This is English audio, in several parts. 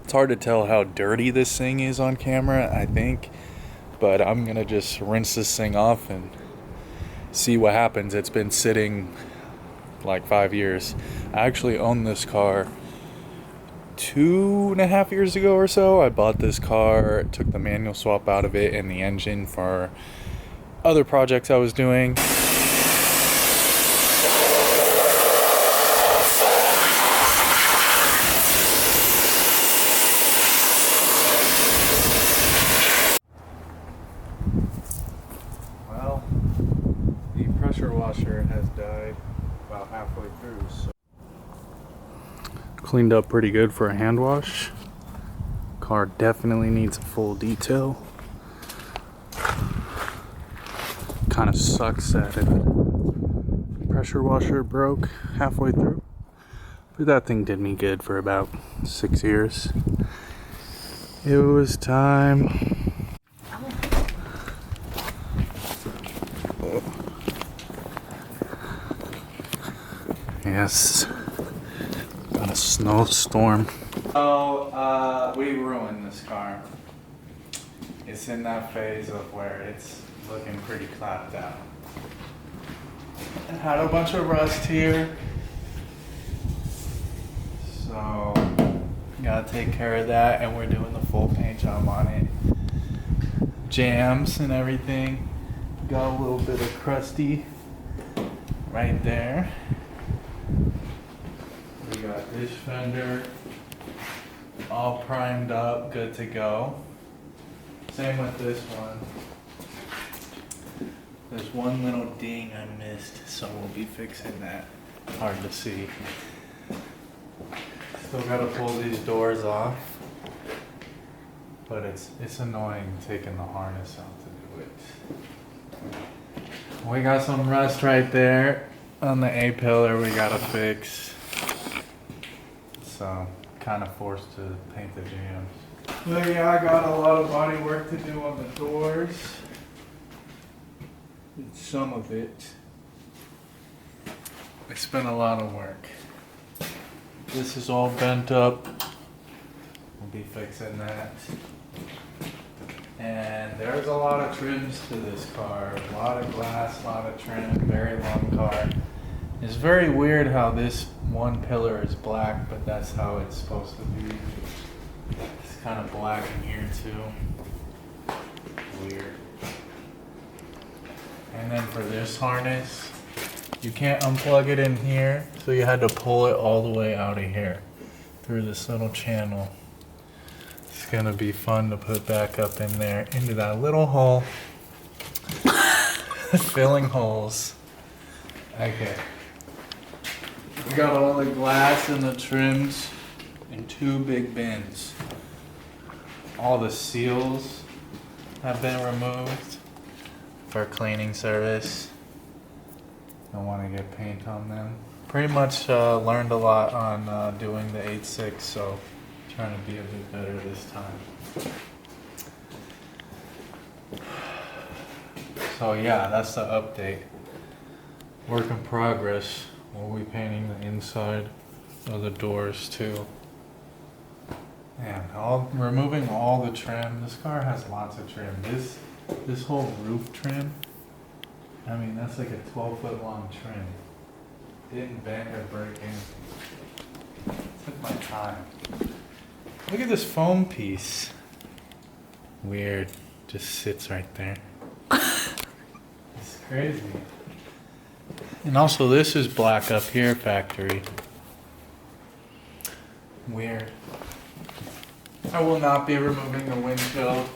It's hard to tell how dirty this thing is on camera, I think. But I'm gonna just rinse this thing off and see what happens. It's been sitting like 5 years. I actually owned this car 2.5 years ago or so. I bought this car, took the manual swap out of it and the engine for other projects I was doing. Well, the pressure washer has died about halfway through, so cleaned up pretty good for a hand wash. Car definitely needs a full detail. Kind of sucks that the pressure washer broke halfway through, but that thing did me good for about 6 years. It was time. Yes, got a snowstorm. So, we ruined this car. It's in that phase of where it's looking pretty clapped out. It had a bunch of rust here. So, gotta take care of that, and we're doing the full paint job on it. Jams and everything. Got a little bit of crusty right there. We got this fender all primed up, good to go. Same with this one. There's one little ding I missed, so we'll be fixing that. Hard to see. Still gotta pull these doors off, but it's annoying taking the harness out to do it. We got some rust right there on the A-pillar we gotta fix. So, kind of forced to paint the jams. But yeah, I got a lot of body work to do on the doors. Some of it. I spent a lot of work. This is all bent up. We'll be fixing that. And there's a lot of trims to this car. A lot of glass, a lot of trim, very long car. It's very weird how this one pillar is black, but that's how it's supposed to be. It's kind of black in here too. Weird. And then for this harness, you can't unplug it in here, so you had to pull it all the way out of here through this little channel. It's gonna be fun to put back up in there into that little hole. Filling holes. Okay. We got all the glass and the trims in 2 big bins. All the seals have been removed for cleaning service. Don't want to get paint on them. Pretty much learned a lot on doing the 8.6, so trying to be a bit better this time. So yeah, that's the update. Work in progress. We'll be painting the inside of the doors too. And removing all the trim. This car has lots of trim. This whole roof trim, I mean, that's like a 12-foot long trim. Didn't bend or break anything. Took my time. Look at this foam piece. Weird. Just sits right there. It's crazy. And also this is black up here, factory. Weird. I will not be removing the windshield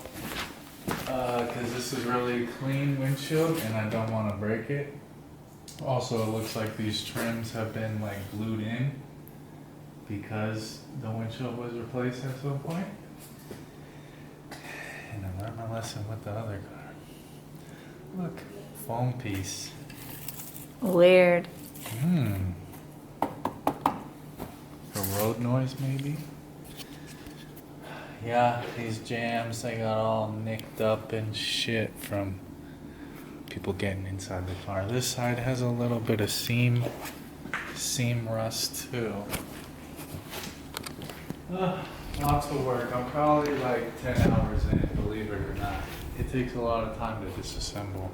because this is really clean windshield and I don't want to break it. Also, it looks like these trims have been like glued in because the windshield was replaced at some point. And I learned my lesson with the other car. Look, foam piece. Weird. For road noise, maybe? Yeah, these jams, they got all nicked up and shit from people getting inside the car. This side has a little bit of seam rust too. Lots of work. I'm probably like 10 hours in, believe it or not. It takes a lot of time to disassemble.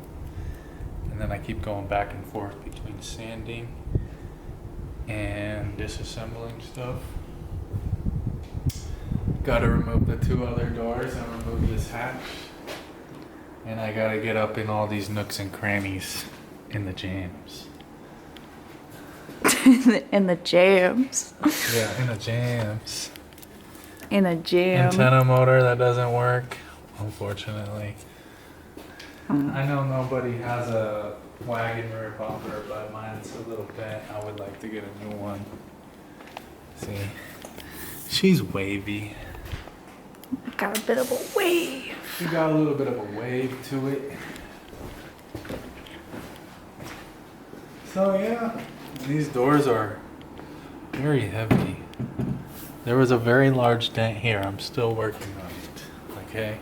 And then I keep going back and forth between sanding and disassembling stuff. Gotta remove the 2 other doors and remove this hatch. And I gotta get up in all these nooks and crannies in the jams. In the jams. Yeah, in the jams. In a jam. Antenna motor that doesn't work, unfortunately. I know nobody has a wagon rear bumper, but mine's a little bent. I would like to get a new one. See, she's wavy. Got a bit of a wave. She got a little bit of a wave to it. So yeah, these doors are very heavy. There was a very large dent here. I'm still working on it. Okay.